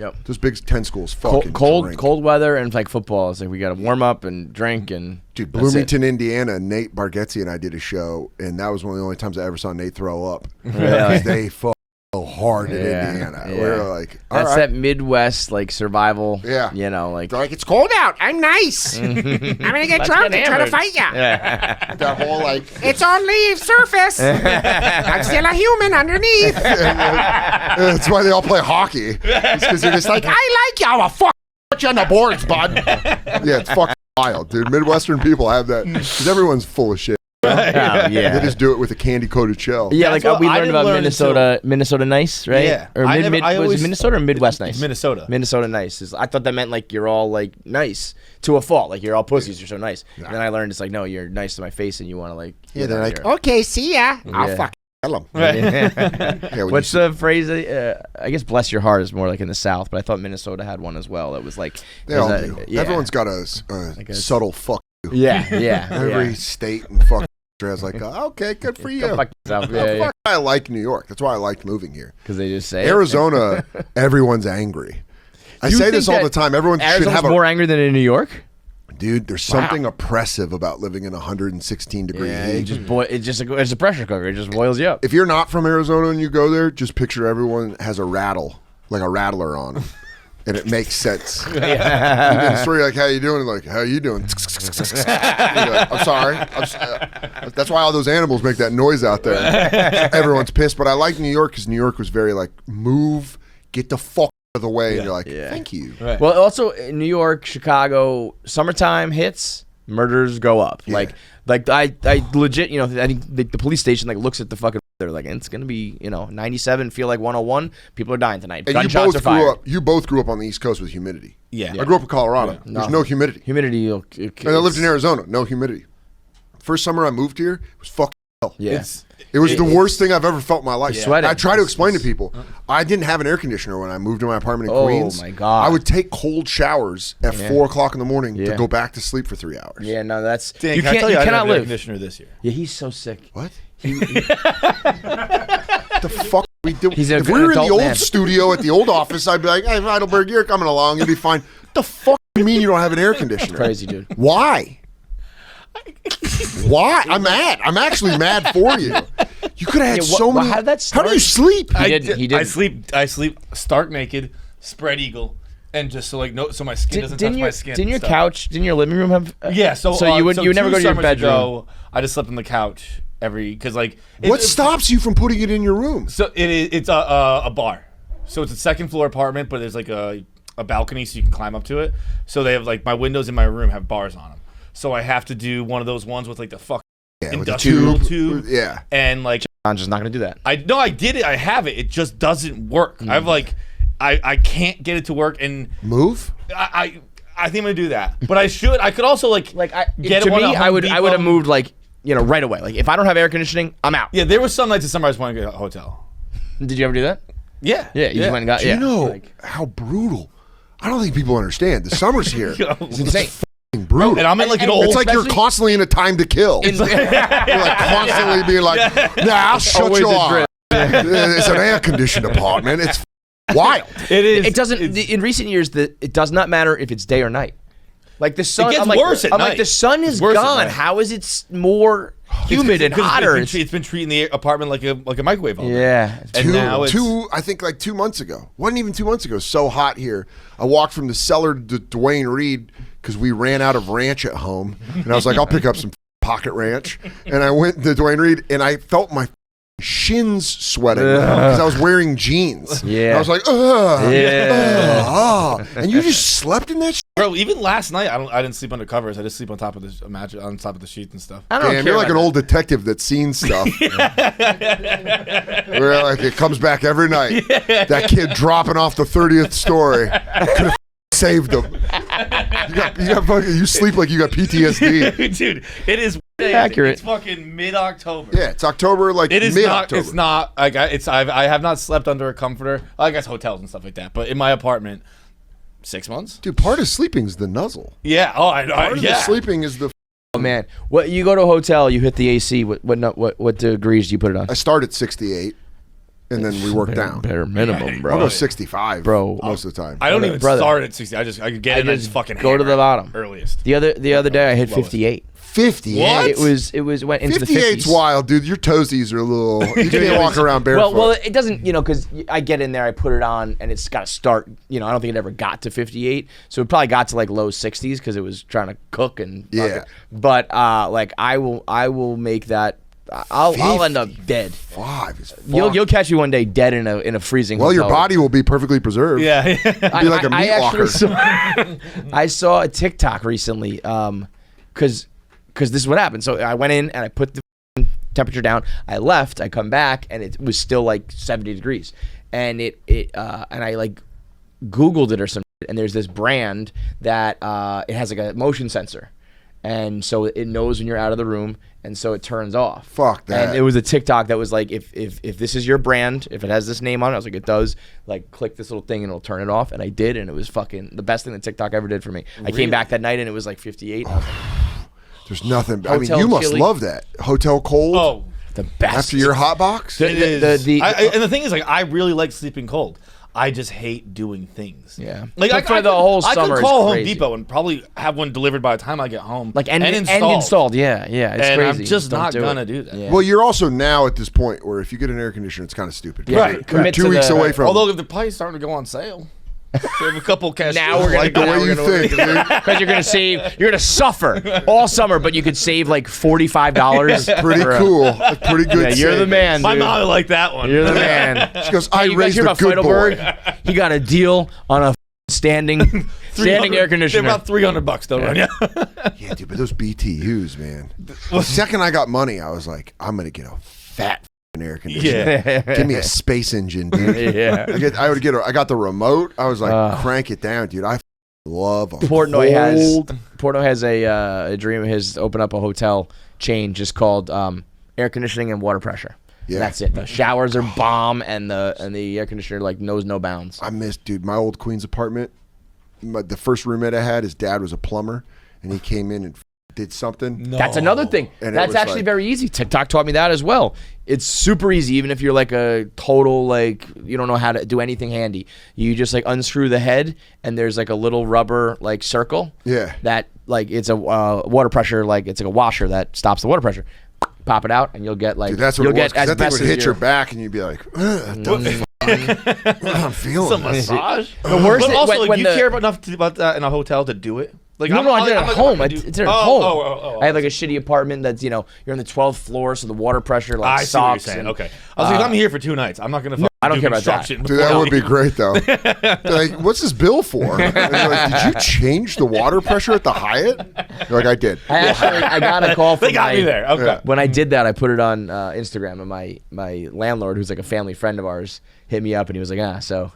Yep. Those Big Ten schools fucking cold weather and like football. It's like we got to warm up and drink and. Dude, Bloomington, Indiana. Nate Bargatze and I did a show, and that was one of the only times I ever saw Nate throw up. Really? They fuck so hard in Indiana. Yeah. We're like, that's that Midwest like survival. Yeah. You know, like they're like, it's cold out. I'm nice. I'm gonna get drunk and try to fight you. That whole like, it's on leaf surface. I'm still a human underneath. That's why they all play hockey. It's because they're just like, I like you. I'm a fuck put you on the boards, bud. Yeah, it's fucking wild, dude. Midwestern people have that because everyone's full of shit. Yeah. They just do it with a candy-coated shell. Yeah, like we learned about Minnesota Nice, right? Yeah. Or was it Minnesota or Midwest Nice? Minnesota. Minnesota Nice. I thought that meant like you're all like nice to a fault. Like you're all pussies. You're so nice. And then I learned it's like, no, you're nice to my face and you want to like. Yeah, they're like, okay, see ya. I'll fucking tell them. What's the phrase? I guess bless your heart is more like in the South, but I thought Minnesota had one as well. That was like. They all do. Yeah. Everyone's got a subtle fuck you. Yeah. Every state and fuck. I was like, okay, good for you. Go fuck yourself. I like New York. That's why I liked moving here. Because they just say Arizona, everyone's angry. I say this all the time. Everyone should have more angry than in New York. Dude, there's something oppressive about living in 116 degree heat. It's a pressure cooker. It just boils you up. If you're not from Arizona and you go there, just picture everyone has a rattle, like a rattler on them. And it makes sense. You get a story like, how you doing? Like, how you doing? Like, I'm sorry. That's why all those animals make that noise out there. Everyone's pissed. But I like New York because New York was very like, move, get the fuck out of the way. And you're like, thank you. Right. Well, also in New York, Chicago, summertime hits, murders go up. Yeah. Like I legit, you know, I think the police station like looks at the fucking. They're like, it's gonna be, 97, feel like 101. People are dying tonight. And Gunshots are fired. You both grew up on the East Coast with humidity. Yeah. I grew up in Colorado. Yeah. There's no humidity. Humidity. And I lived in Arizona. No humidity. First summer I moved here, it was fucking hell. Yeah. It was the worst thing I've ever felt in my life. Yeah. I try to explain to people. I didn't have an air conditioner when I moved to my apartment in Queens. Oh my God. I would take cold showers at 4 o'clock in the morning to go back to sleep for 3 hours. Yeah, no, that's Dan, you cannot live. Air conditioner this year. Yeah, he's so sick. What? The fuck we do? If we were in the old studio at the old office, I'd be like, "Hey, Heidelberg, you're coming along. You'll be fine." The fuck do you mean you don't have an air conditioner? Crazy, dude. Why? Why? I'm mad. I'm actually mad for you. You could have had so many. How do you sleep? He didn't. I sleep stark naked, spread eagle. And just so my skin doesn't touch my skin. Didn't your living room have? Yeah, so you would never go to your bedroom. I just slept on the couch because what stops you from putting it in your room? So it's a bar, so it's a second floor apartment, but there's like a balcony so you can climb up to it. So they have like my windows in my room have bars on them. So I have to do one of those ones with like the industrial tube. Yeah, and like I'm just not gonna do that. I did it. I have it. It just doesn't work. I've like. I can't get it to work and move. I think I'm gonna do that, but I should. I could also get it. To me, I would have moved right away. Like if I don't have air conditioning, I'm out. Yeah, there was some nights in summer I just wanted to get a hotel. Did you ever do that? Yeah, you just went and got. Do you know how brutal? I don't think people understand. The summer's here. It's insane. Brutal. And I'm in like an old. It's like you're constantly in a time to kill. You're like constantly being like, "Nah, I'll shut you off." It's an air conditioned apartment. It's wild. It is. It doesn't. In recent years, it does not matter if it's day or night. Like the sun, it gets worse at night. Like the sun is gone. How is it more humid and hotter? It's been treating the apartment like a microwave oven. Yeah. And now it's I think like 2 months ago. Wasn't even 2 months ago. So hot here. I walked from the cellar to Dwayne Reed because we ran out of ranch at home, and I was like, I'll pick up some pocket ranch, and I went to Dwayne Reed, and I felt my shins sweating because I was wearing jeans. Yeah. And I was like, and you just slept in that shit? Bro, even last night I didn't sleep under covers. I just sleep on top of the sheets and stuff. I don't Damn, you're like an old detective that's seen stuff. Where like it comes back every night. That kid dropping off the 30th story could have saved him. You sleep like you got PTSD. Dude, it is accurate. It's fucking mid-October. Yeah, it's October, like it is mid-October. It's not. Like I have not slept under a comforter. I guess hotels and stuff like that. But in my apartment, 6 months. Dude, part of sleeping is the nuzzle. Yeah. Oh, I know. Part of the sleeping is the. Oh man, you go to a hotel, you hit the AC. What degrees do you put it on? I start at 68. and then we work down. Bare minimum, bro. I'll go 65, Bro. most of the time. I don't even Brother. start at 60. I could get in and just fucking go to hammer the bottom. earliest. The other day I hit Lowest. 58. 58. What? It was went into the 58's 50s. wild, dude. Your toesies are a little. You can't walk around barefoot. Well, it doesn't, because I get in there, I put it on, and it's got to start. I don't think it ever got to 58, so it probably got to like low 60s because it was trying to cook and. Yeah. But like I will make that. I'll end up dead. 5 is fuck. You'll catch me one day dead in a freezing. Well, your hotel. body will be perfectly preserved. Yeah. Be like a meat locker. I saw a TikTok recently, because this is what happened. So I went in and I put the temperature down. I left. I come back and it was still like 70 degrees, and and I like Googled it or something. And there's this brand that it has like a motion sensor, and so it knows when you're out of the room, and so it turns off. Fuck that. And it was a TikTok that was like, if this is your brand, if it has this name on it, I was like, it does. Like, click this little thing and it'll turn it off. And I did, and it was fucking the best thing that TikTok ever did for me. I came back that night and it was like 58. I was like, There's nothing. I mean, Hotel you must chili. love that. Hotel cold Oh, the best. after your hot box. it is. the- And the thing is, like, I really like sleeping cold. I just hate doing things. Yeah. Like But for the whole I summer, could call it's Home crazy. Depot and probably have one delivered by the time I get home. Like and installed. Yeah, it's And crazy. I'm just Don't not do gonna it. do that. Yeah. Well, you're also now at this point where if you get an air conditioner, it's kind of stupid. Yeah, Right. You're commit 2 to weeks the- away from. Although if the price starting to go on sale, save a couple cash. Now we're gonna like the way you think, dude. because you're gonna suffer all summer, but you could save like $45. Pretty cool. That's pretty good. Yeah, you're the savings. man. My dude. mom would like that one. You're the man. She goes, I You guys raised hear a about good boy. Feidelberg? He got a deal on a standing air conditioner. They're about $300 though, right now. Yeah, dude, but those BTUs, man. The second I got money, I was like, I'm gonna get a fat air conditioner. Yeah. Give me a space engine, dude. Yeah. I got the remote. I was like, crank it down, dude. I love a Portnoy cold. has a dream of his to open up a hotel chain just called air conditioning and water pressure. Yeah. That's it. The showers are bomb, and the air conditioner like knows no bounds. I miss, dude, my old Queens apartment. The first roommate I had, his dad was a plumber, and he came in and did something. That's another thing. And it That's was actually like- very easy. TikTok taught me that as well. It's super easy, even if you're like a total like you don't know how to do anything handy. You just like unscrew the head, and there's like a little rubber like circle. Yeah. That like it's a water pressure, like it's like a washer that stops the water pressure. Pop it out, and you'll get like Dude, that's what you'll it was. get 'Cause that thing best would as hit your back, and you'd be like, I'm feeling Some this. massage. The worst But is also, when- like, when you the- care about that in a hotel to do it. Like, No, I did it at I'm home. not I gonna did do- it at home. Oh, I had like a shitty apartment that's you're on the 12th floor, so the water pressure like I see what you're sucks. saying. and- Okay, I was like, I'm here for 2 nights. I'm not gonna. I don't care about that. construction Dude, that before would be great, though. Like, what's this bill for? And you're like, did you change the water pressure at the Hyatt? You're like, I did. I got a call from They got me there. Okay. Yeah. When I did that, I put it on Instagram, and my landlord, who's like a family friend of ours, hit me up, and he was like, so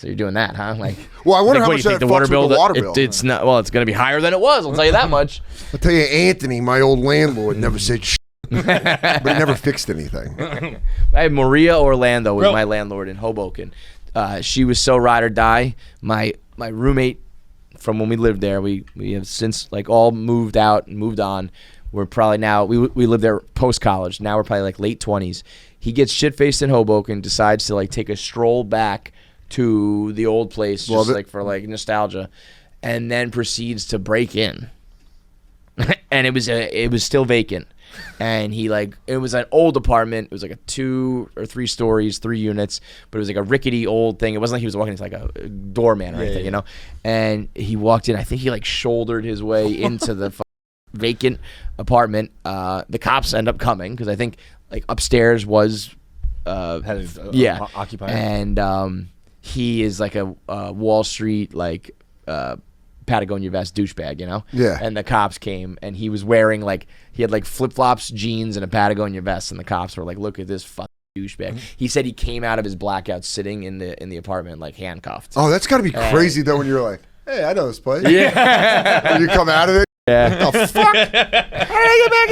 you're doing that, huh? Like, Well, I wonder like, how what, much you that think fucks with the water bill. It's not. Well, it's going to be higher than it was. I'll tell you that much. I'll tell you, Anthony, my old landlord, never said shit. But he never fixed anything. I had Maria Orlando was Bro. my landlord in Hoboken. She was so ride or die. My roommate from when we lived there, we have since like all moved out and moved on. We're probably now we lived there post college. Now we're probably like late 20s. He gets shit faced in Hoboken, decides to like take a stroll back to the old place, Love just it. like for like nostalgia, and then proceeds to break in. And it was still vacant. And it was an old apartment. It was like a 2 or 3 stories, 3 units, but it was like a rickety old thing. It wasn't like he was walking into like a doorman or anything, you know? And he walked in, I think he like shouldered his way into the vacant apartment. The cops end up coming because I think like upstairs was, occupied. And he is like a Wall Street, like, Patagonia vest douchebag, you know? Yeah. And the cops came, and he was wearing like he had like flip flops, jeans, and a Patagonia vest, and the cops were like, "Look at this fucking douchebag." He said he came out of his blackout sitting in the apartment like handcuffed. Oh, that's got to be crazy, though, when you're like, hey, I know this place. Yeah. When you come out of it, Yeah. what the fuck? How did I get back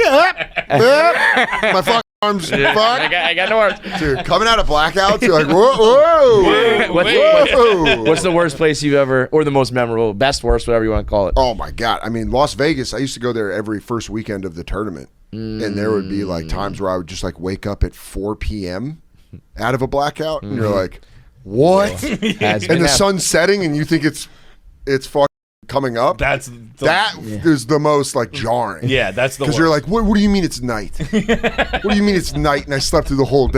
up? My fucking arms, fuck. I got no arms. Dude, coming out of blackouts, you're like, whoa. What's the worst place you've ever, or the most memorable, best, worst, whatever you want to call it? Oh my God. I mean, Las Vegas, I used to go there every first weekend of the tournament. And there would be like times where I would just like wake up at 4 p.m. out of a blackout, and you're like, what? Has And been the happening. sun's setting, and you think it's fucking coming up. That's Is the most like jarring. that's the Because worst. you're like, what do you mean it's night? What do you mean it's night and I slept through the whole day?